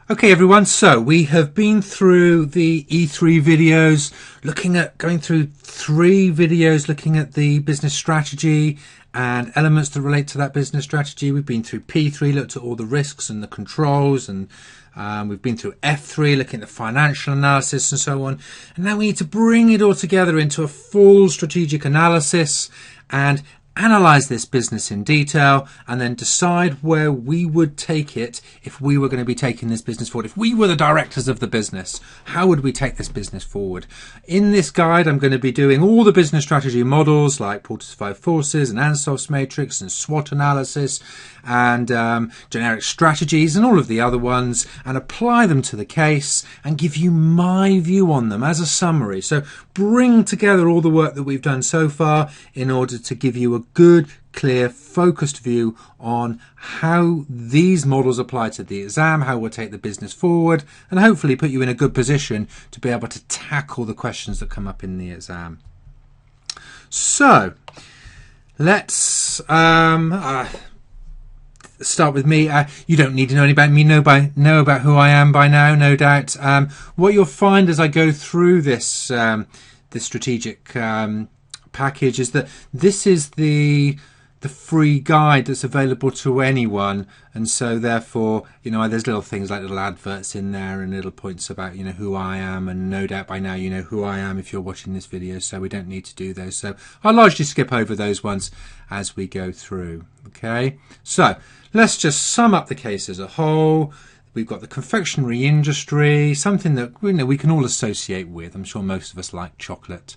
Okay everyone, so we have been through the E3 videos, going through 3 videos looking at the business strategy and elements that relate to that business strategy. We've been through P3, looked at all the risks and the controls, and we've been through F3, looking at the financial analysis and so on. And now we need to bring it all together into a full strategic analysis and analyze this business in detail, and then decide where we would take it if we were going to be taking this business forward. If we were the directors of the business, how would we take this business forward? In this guide, I'm going to be doing all the business strategy models like Porter's 5 Forces and Ansov's matrix and SWOT analysis and generic strategies and all of the other ones, and apply them to the case and give you my view on them as a summary. So bring together all the work that we've done so far in order to give you a good, clear, focused view on how these models apply to the exam, how we'll take the business forward, and hopefully put you in a good position to be able to tackle the questions that come up in the exam. So let's start with me. You don't need to know anything about me, know about who I am by now, no doubt. What you'll find as I go through this strategic package is that this is the free guide that's available to anyone, and so therefore, you know, there's little things like little adverts in there and little points about, you know, who I am, and no doubt by now you know who I am if you're watching this video, so we don't need to do those. So I'll largely skip over those ones as we go through. Okay, so let's just sum up the case as a whole. We've got the confectionery industry, something that, you know, we can all associate with. I'm sure most of us like chocolate.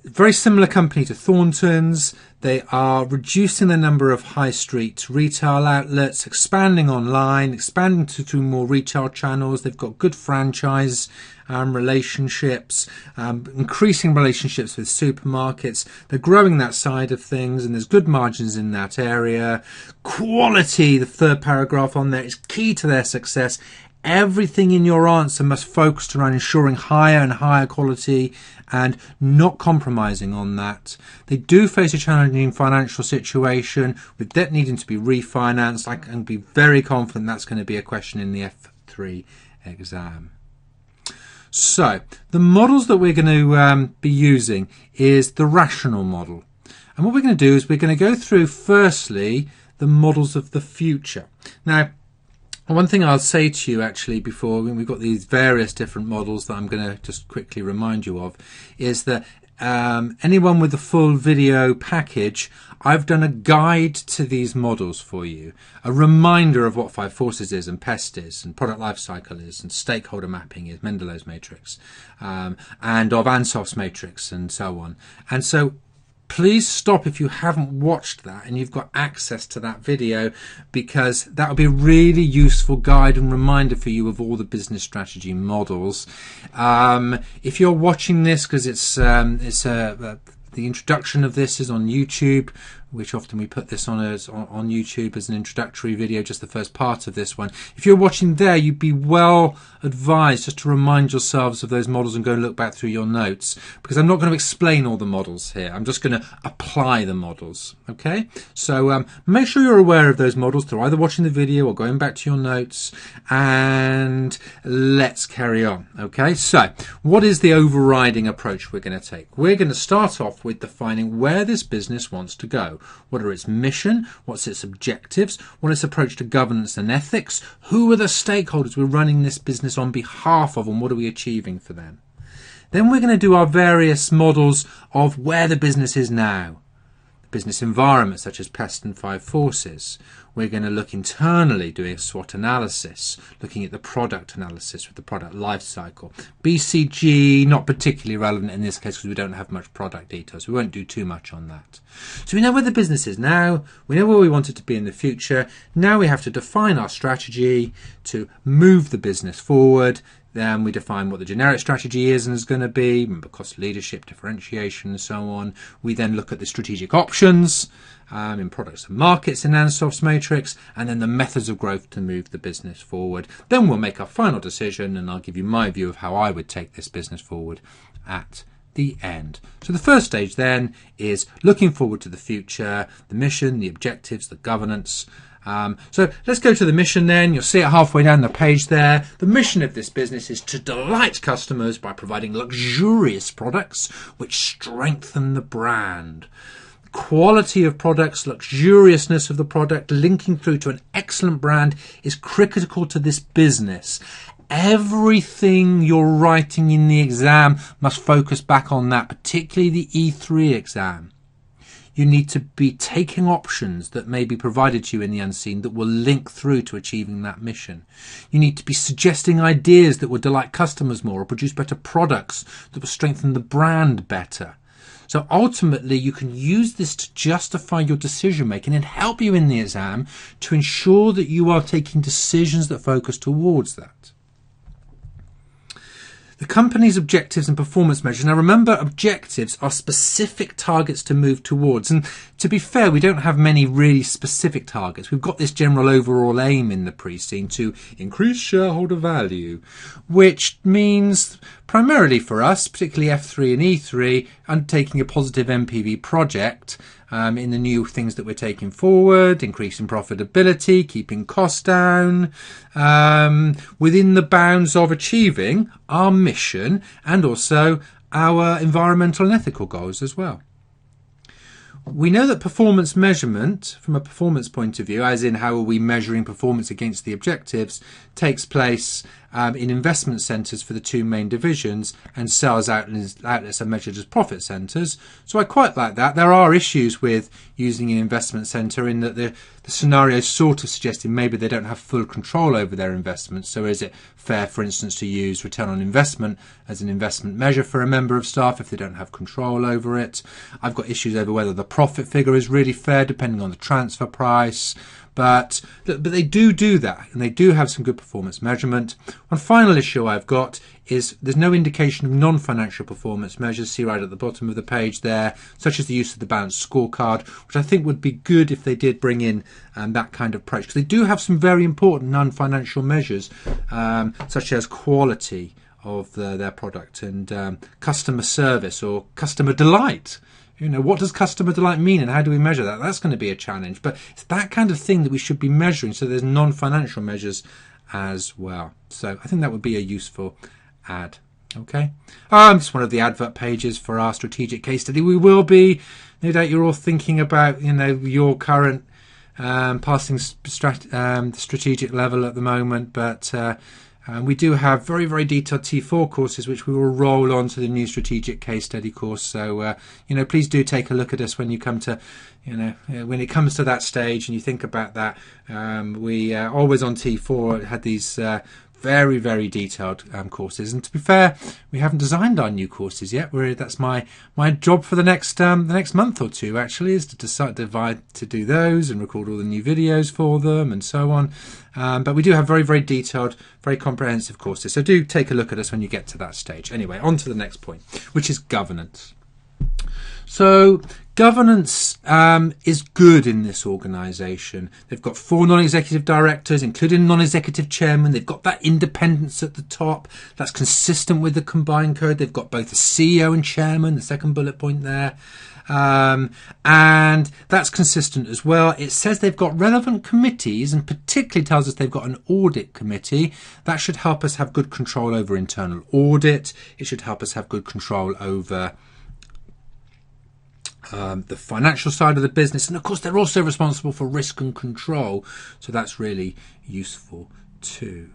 Very similar company to Thornton's. They are reducing the number of high street retail outlets, expanding online, expanding through more retail channels. They've got good franchise relationships, increasing relationships with supermarkets. They're growing that side of things, and there's good margins in that area. Quality, the third paragraph on there, is key to their success. Everything in your answer must focus around ensuring higher and higher quality and not compromising on that. They do face a challenging financial situation with debt needing to be refinanced. I can be very confident that's going to be a question in the F3 exam. So the models that we're going to be using is the rational model. And what we're going to do is we're going to go through firstly the models of the future. Now, one thing I'll say to you actually before, we've got these various different models that I'm going to just quickly remind you of, is that anyone with the full video package, I've done a guide to these models for you, a reminder of what 5 Forces is and PEST is and product life cycle is and stakeholder mapping is, Mendelow's matrix, and of Ansov's matrix and so on. And so please stop if you haven't watched that and you've got access to that video, because that will be a really useful guide and reminder for you of all the business strategy models. If you're watching this, because the introduction of this is on YouTube, which often we put this on YouTube as an introductory video, just the first part of this one. If you're watching there, you'd be well advised just to remind yourselves of those models and go and look back through your notes, because I'm not going to explain all the models here. I'm just going to apply the models. Okay, so make sure you're aware of those models through either watching the video or going back to your notes, and let's carry on. Okay, so what is the overriding approach we're going to take? We're going to start off with defining where this business wants to go. What are its mission? What's its objectives? What is its approach to governance and ethics? Who are the stakeholders we're running this business on behalf of, and what are we achieving for them? Then we're going to do our various models of where the business is now. Business environment such as PEST and 5 Forces. We're going to look internally, doing a SWOT analysis, looking at the product analysis with the product life cycle. BCG, not particularly relevant in this case because we don't have much product details. We won't do too much on that. So we know where the business is now. We know where we want it to be in the future. Now we have to define our strategy to move the business forward. Then we define what the generic strategy is and is going to be, remember cost leadership, differentiation and so on. We then look at the strategic options in products and markets in Ansov's matrix, and then the methods of growth to move the business forward. Then we'll make our final decision, and I'll give you my view of how I would take this business forward at the end. So the first stage then is looking forward to the future, the mission, the objectives, the governance, So let's go to the mission then. You'll see it halfway down the page there. The mission of this business is to delight customers by providing luxurious products which strengthen the brand. Quality of products, luxuriousness of the product, linking through to an excellent brand is critical to this business. Everything you're writing in the exam must focus back on that, particularly the E3 exam. You need to be taking options that may be provided to you in the unseen that will link through to achieving that mission. You need to be suggesting ideas that will delight customers more or produce better products that will strengthen the brand better. So ultimately, you can use this to justify your decision making and help you in the exam to ensure that you are taking decisions that focus towards that. The company's objectives and performance measures. Now remember, objectives are specific targets to move towards. And to be fair, we don't have many really specific targets. We've got this general overall aim in the pre-scene to increase shareholder value, which means primarily for us, particularly F3 and E3, undertaking a positive MPV project in the new things that we're taking forward, increasing profitability, keeping costs down, within the bounds of achieving our mission and also our environmental and ethical goals as well. We know that performance measurement, from a performance point of view, as in how are we measuring performance against the objectives, takes place in investment centres for the two main divisions, and sales outlets are measured as profit centres. So I quite like that. There are issues with using an investment centre in that the scenario is sort of suggesting maybe they don't have full control over their investments. So is it fair, for instance, to use return on investment as an investment measure for a member of staff if they don't have control over it? I've got issues over whether the profit figure is really fair depending on the transfer price. But they do that, and they do have some good performance measurement. One final issue I've got is there's no indication of non-financial performance measures. See right at the bottom of the page there, such as the use of the balanced scorecard, which I think would be good if they did bring in that kind of approach. Because they do have some very important non-financial measures, such as quality of their product and customer service or customer delight. You know, what does customer delight mean and how do we measure that? That's going to be a challenge. But it's that kind of thing that we should be measuring. So there's non-financial measures as well. So I think that would be a useful add. Okay. Just one of the advert pages for our strategic case study. We will be, no doubt you're all thinking about, you know, your current passing strategic level at the moment. But we do have very, very detailed T4 courses, which we will roll on to the new strategic case study course. So, you know, please do take a look at us when you come to, you know, when it comes to that stage and you think about that. We always on T4 had these very, very detailed courses. And to be fair, we haven't designed our new courses yet. That's my job for the next month or two, actually, is to decide to do those and record all the new videos for them and so on. But we do have very, very detailed, very comprehensive courses. So do take a look at us when you get to that stage. Anyway, on to the next point, which is governance. So governance is good in this organisation. They've got 4 non-executive directors, including non-executive chairman. They've got that independence at the top. That's consistent with the combined code. They've got both a CEO and chairman, the second bullet point there. And that's consistent as well. It says they've got relevant committees and particularly tells us they've got an audit committee. That should help us have good control over internal audit. It should help us have good control over the financial side of the business, and of course they're also responsible for risk and control, so that's really useful too.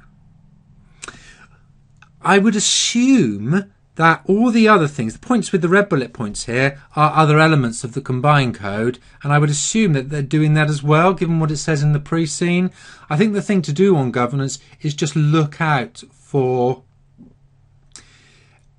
I would assume that all the other things, the points with the red bullet points here, are other elements of the combined code, and I would assume that they're doing that as well, given what it says in the pre-scene. I think the thing to do on governance is just look out for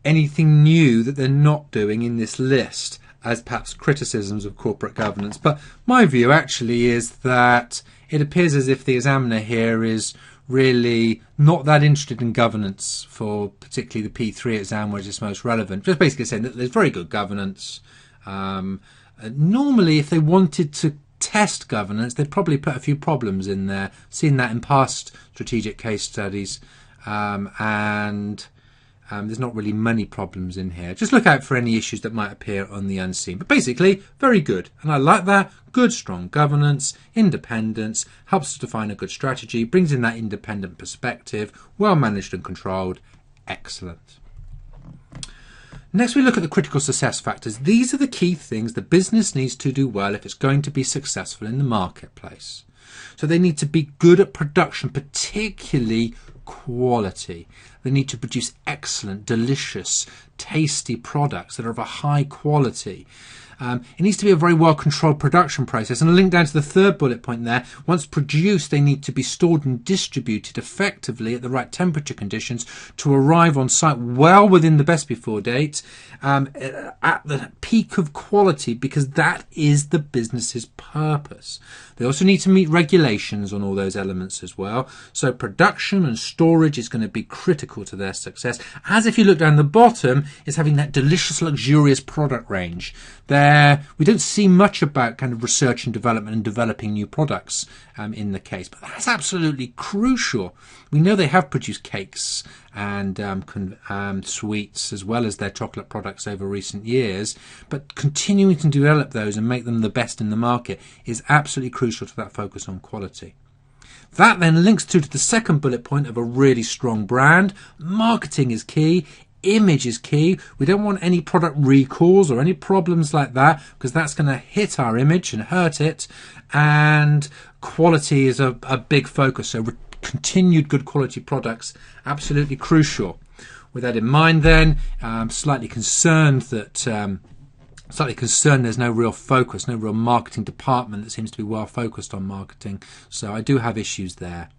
anything new that they're not doing in this list as perhaps criticisms of corporate governance. But my view actually is that it appears as if the examiner here is really not that interested in governance for particularly the P3 exam, where it's most relevant. Just basically saying that there's very good governance. Normally, if they wanted to test governance, they'd probably put a few problems in there. Seen that in past strategic case studies. And There's not really many problems in here. Just look out for any issues that might appear on the unseen. But basically, very good. And I like that. Good, strong governance, independence, helps to define a good strategy, brings in that independent perspective, well managed and controlled. Excellent. Next, we look at the critical success factors. These are the key things the business needs to do well if it's going to be successful in the marketplace. So they need to be good at production, particularly quality. They need to produce excellent, delicious, tasty products that are of a high quality. It needs to be a very well-controlled production process. And I'll link down to the third bullet point there. Once produced, they need to be stored and distributed effectively at the right temperature conditions to arrive on site well within the best before date, at the peak of quality, because that is the business's purpose. They also need to meet regulations on all those elements as well. So production and storage is going to be critical to their success. As if you look down the bottom, is having that delicious, luxurious product range. We don't see much about kind of research and development and developing new products in the case, but that's absolutely crucial. We know they have produced cakes and sweets as well as their chocolate products over recent years, but continuing to develop those and make them the best in the market is absolutely crucial to that focus on quality. That then links through to the second bullet point of a really strong brand. Marketing is key. Image is key. We don't want any product recalls or any problems like that, because that's going to hit our image and hurt it. And quality is a big focus. So continued good quality products, absolutely crucial. With that in mind then, I'm slightly concerned there's no real focus, no real marketing department that seems to be well focused on marketing. So I do have issues there.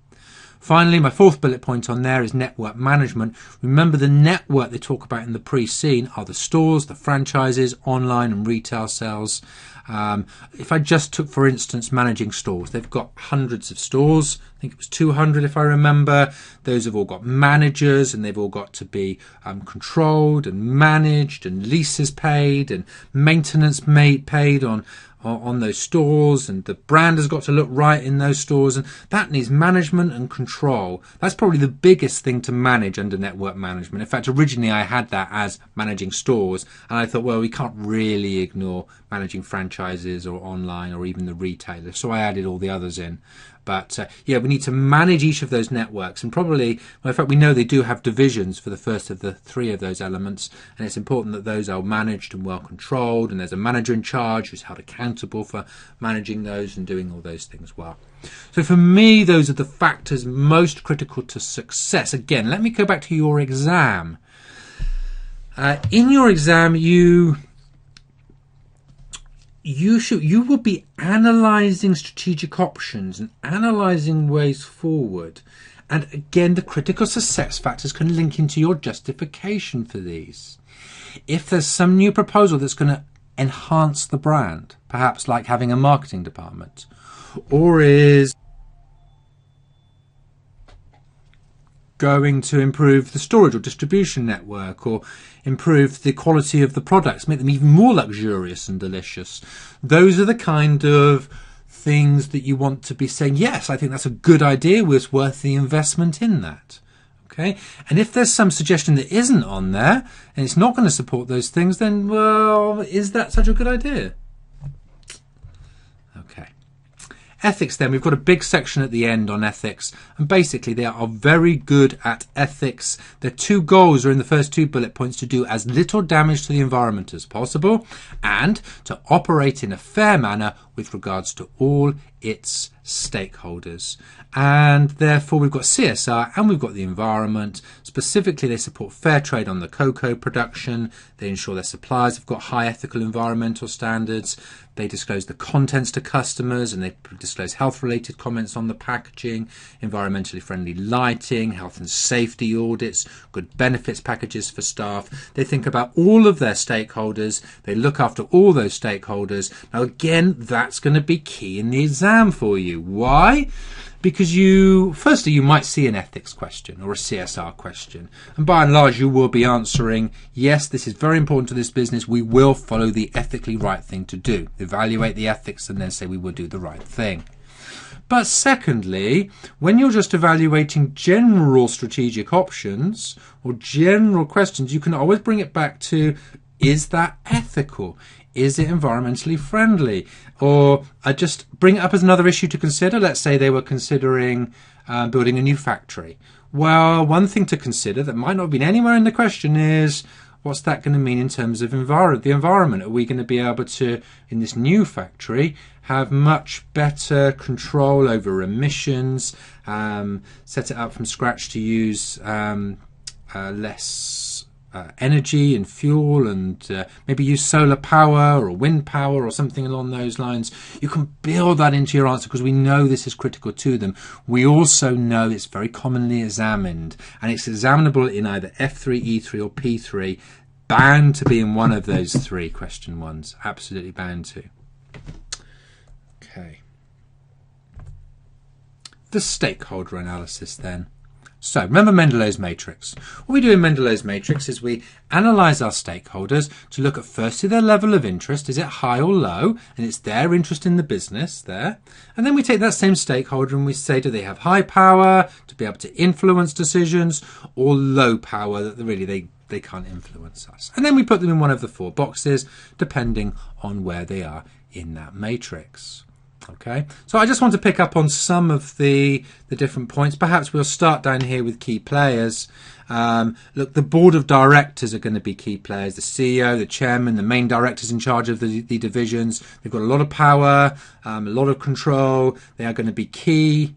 Finally, my fourth bullet point on there is network management. Remember, the network they talk about in the pre-scene are the stores, the franchises, online and retail sales. If I just took, for instance, managing stores, they've got hundreds of stores. I think it was 200 if I remember. Those have all got managers, and they've all got to be controlled and managed, and leases paid and maintenance paid on those stores, and the brand has got to look right in those stores, and that needs management and control. That's probably the biggest thing to manage under network management. In fact, originally I had that as managing stores, and I thought, well, we can't really ignore managing franchises or online or even the retailers, so I added all the others in. But yeah, we need to manage each of those networks, and probably, well, in fact, we know they do have divisions for the first of the three of those elements, and it's important that those are managed and well controlled, and there's a manager in charge who's held accountable for managing those and doing all those things well. So for me, those are the factors most critical to success. Again, let me go back to your exam. In your exam, you will be analysing strategic options and analysing ways forward. And again, the critical success factors can link into your justification for these. If there's some new proposal that's going to enhance the brand, perhaps like having a marketing department, or is going to improve the storage or distribution network, or improve the quality of the products, make them even more luxurious and delicious. Those are the kind of things that you want to be saying, yes, I think that's a good idea, it's worth the investment in that. Okay, and if there's some suggestion that isn't on there and it's not going to support those things, then, well, is that such a good idea? Okay. Ethics then, we've got a big section at the end on ethics, and basically they are very good at ethics. Their two goals are in the first two bullet points: to do as little damage to the environment as possible and to operate in a fair manner with regards to all its stakeholders. And therefore we've got CSR and we've got the environment. Specifically, they support fair trade on the cocoa production. They ensure their suppliers have got high ethical environmental standards. They disclose the contents to customers, and they disclose health-related comments on the packaging, environmentally friendly lighting, health and safety audits, good benefits packages for staff. They think about all of their stakeholders. They look after all those stakeholders. Now, again, that's going to be key in the exam for you. Why? Because firstly, you might see an ethics question or a CSR question. And by and large, you will be answering, yes, this is very important to this business. We will follow the ethically right thing to do. Evaluate the ethics and then say we will do the right thing. But secondly, when you're just evaluating general strategic options or general questions, you can always bring it back to, is that ethical? Is it environmentally friendly? Or just bring it up as another issue to consider. Let's say they were considering building a new factory. Well, one thing to consider that might not have been anywhere in the question is, what's that going to mean in terms of the environment? Are we going to be able to, in this new factory, have much better control over emissions, set it up from scratch to use less energy and fuel, and maybe use solar power or wind power or something along those lines? You can build that into your answer because we know this is critical to them. We also know it's very commonly examined, and it's examinable in either F3, E3 or P3. Bound to be in one of those three question ones. Absolutely bound to. Okay. The stakeholder analysis then. So remember Mendelow's matrix. What we do in Mendelow's matrix is we analyse our stakeholders to look at firstly their level of interest. Is it high or low? And it's their interest in the business there. And then we take that same stakeholder and we say, do they have high power to be able to influence decisions, or low power that really they can't influence us? And then we put them in one of the four boxes depending on where they are in that matrix. Okay, so I just want to pick up on some of the different points. Perhaps we'll start down here with key players. Look, the board of directors are going to be key players. The CEO, the chairman, the main directors in charge of the divisions. They've got a lot of power, a lot of control. They are going to be key.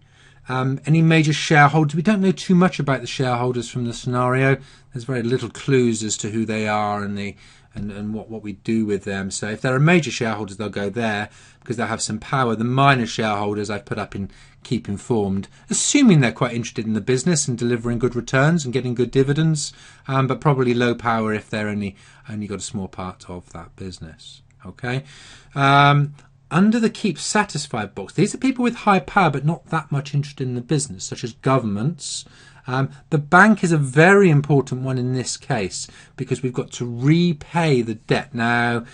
Any major shareholders? We don't know too much about the shareholders from the scenario. There's very little clues as to who they are and what we do with them. So if there are major shareholders, they'll go there because they'll have some power. The minor shareholders I've put up in keep informed, assuming they're quite interested in the business and delivering good returns and getting good dividends, but probably low power if they're only got a small part of that business. Okay. Under the keep satisfied box, these are people with high power but not that much interested in the business, such as governments. The bank is a very important one in this case because we've got to repay the debt. Now,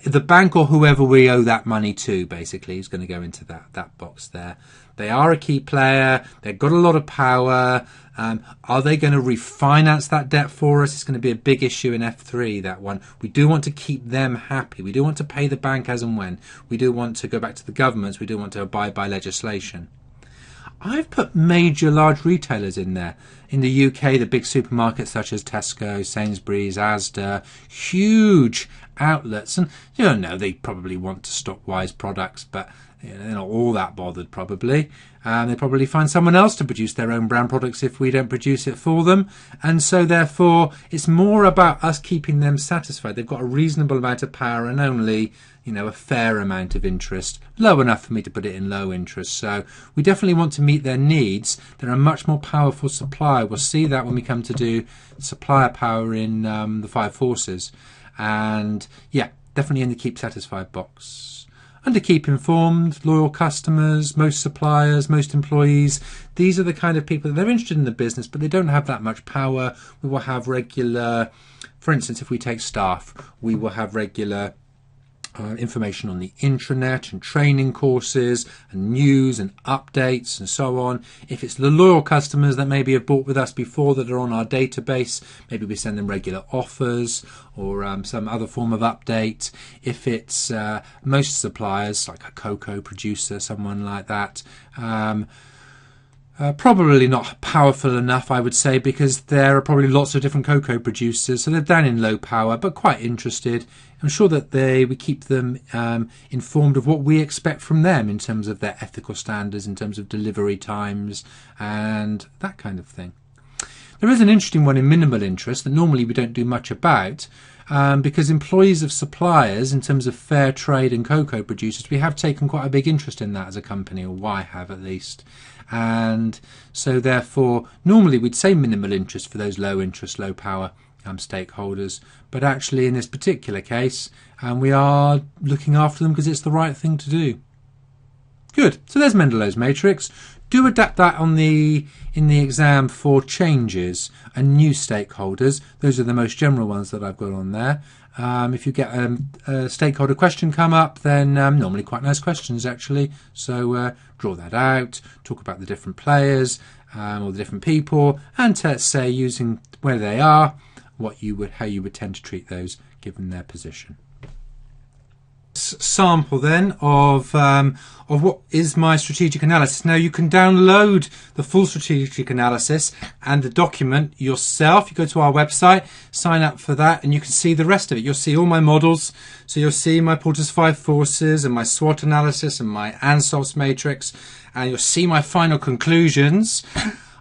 the bank or whoever we owe that money to basically is going to go into that box there. They are a key player. They've got a lot of power. Are they going to refinance that debt for us? It's going to be a big issue in F3, that one. We do want to keep them happy. We do want to pay the bank as and when. We do want to go back to the governments. We do want to abide by legislation. I've put major large retailers in there. In the UK, the big supermarkets such as Tesco, Sainsbury's, Asda, huge outlets. And you don't know, they probably want to stock Wise products, but they're not all that bothered probably. They probably find someone else to produce their own brand products if we don't produce it for them. And so therefore, it's more about us keeping them satisfied. They've got a reasonable amount of power and only, a fair amount of interest, low enough for me to put it in low interest. So we definitely want to meet their needs. They're a much more powerful supplier. We'll see that when we come to do supplier power in the five forces. And yeah, definitely in the keep satisfied box. Under keep informed, loyal customers, most suppliers, most employees. These are the kind of people that they're interested in the business, but they don't have that much power. We will have regular, for instance, if we take staff, we will have regular information on the intranet and training courses and news and updates and so on. If it's the loyal customers that maybe have bought with us before that are on our database, maybe we send them regular offers or some other form of update. If it's most suppliers, like a cocoa producer, someone like that, probably not powerful enough, I would say, because there are probably lots of different cocoa producers, so they're down in low power, but quite interested. I'm sure that we keep them informed of what we expect from them in terms of their ethical standards, in terms of delivery times, and that kind of thing. There is an interesting one in minimal interest that normally we don't do much about, because employees of suppliers, in terms of fair trade and cocoa producers, we have taken quite a big interest in that as a company, or I have at least. And so therefore, normally we'd say minimal interest for those low interest, low power stakeholders, but actually in this particular case, we are looking after them because it's the right thing to do. Good. So there's Mendelow's matrix. Do adapt that in the exam for changes and new stakeholders. Those are the most general ones that I've got on there. If you get a stakeholder question come up, then normally quite nice questions actually. So draw that out, talk about the different players or the different people, and say using where they are, how you would tend to treat those given their position. Sample then of what is my strategic analysis. Now you can download the full strategic analysis and the document yourself. You go to our website, sign up for that, and you can see the rest of it. You'll see all my models. So you'll see my Porter's 5 forces and my SWOT analysis and my ANSOS matrix, and you'll see my final conclusions.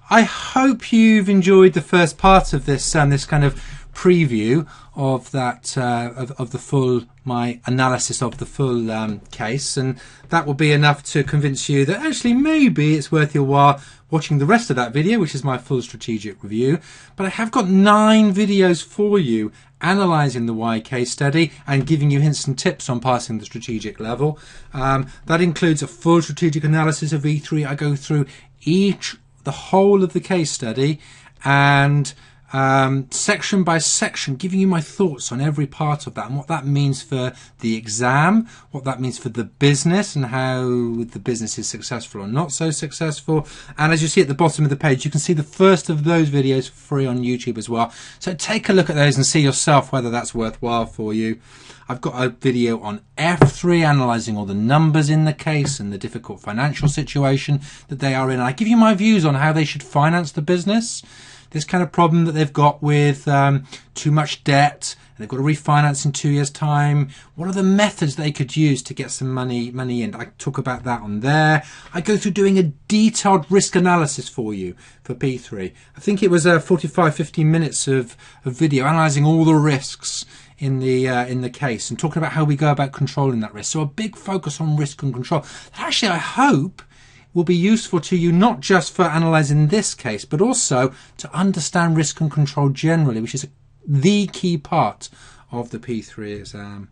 I hope you've enjoyed the first part of this this kind of preview of that of the full my analysis of the full case, and that will be enough to convince you that actually maybe it's worth your while watching the rest of that video, which is my full strategic review. But I have got 9 videos for you analysing the why case study and giving you hints and tips on passing the strategic level. That includes a full strategic analysis of E3. I go through the whole of the case study and section by section, giving you my thoughts on every part of that and what that means for the exam, what that means for the business and how the business is successful or not so successful. And as you see at the bottom of the page, you can see the first of those videos free on YouTube as well. So take a look at those and see yourself whether that's worthwhile for you. I've got a video on F3 analysing all the numbers in the case and the difficult financial situation that they are in. I give you my views on how they should finance the business. This kind of problem that they've got with too much debt, and they've got to refinance in 2 years' time. What are the methods they could use to get some money in? I talk about that on there. I go through doing a detailed risk analysis for you for P3. I think it was 45-50 minutes of video analysing all the risks in the case and talking about how we go about controlling that risk. So a big focus on risk and control. Actually, I hope will be useful to you, not just for analysing this case, but also to understand risk and control generally, which is the key part of the P3 exam.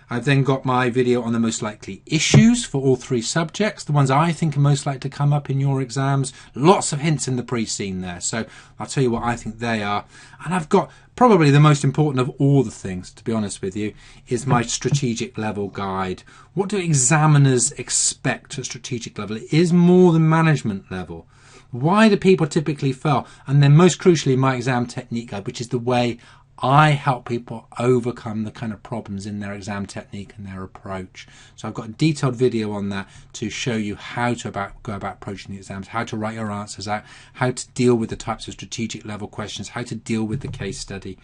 I've then got my video on the most likely issues for all 3 subjects, the ones I think are most likely to come up in your exams. Lots of hints in the pre-scene there, so I'll tell you what I think they are. And I've got probably the most important of all the things, to be honest with you, is my strategic level guide. What do examiners expect at strategic level? It is more than management level. Why do people typically fail? And then most crucially, my exam technique guide, which is the way I help people overcome the kind of problems in their exam technique and their approach. So I've got a detailed video on that to show you how to go about approaching the exams, how to write your answers out, how to deal with the types of strategic level questions, how to deal with the case study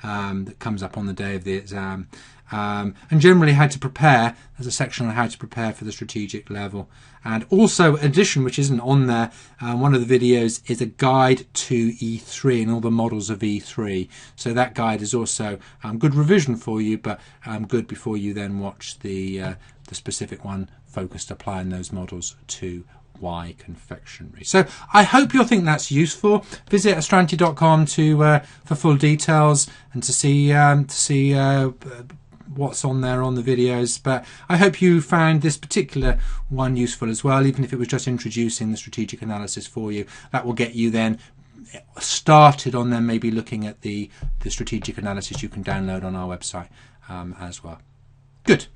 that comes up on the day of the exam, and generally how to prepare. There's a section on how to prepare for the strategic level. And also, addition, which isn't on there, one of the videos is a guide to E3 and all the models of E3. So that guide is also good revision for you, but good before you then watch the specific one focused applying those models to why confectionery. So I hope you'll think that's useful. Visit Astranti.com for full details and to see what's on there on the videos. But I hope you found this particular one useful as well, even if it was just introducing the strategic analysis for you. That will get you then started on then maybe looking at the strategic analysis you can download on our website as well. Good.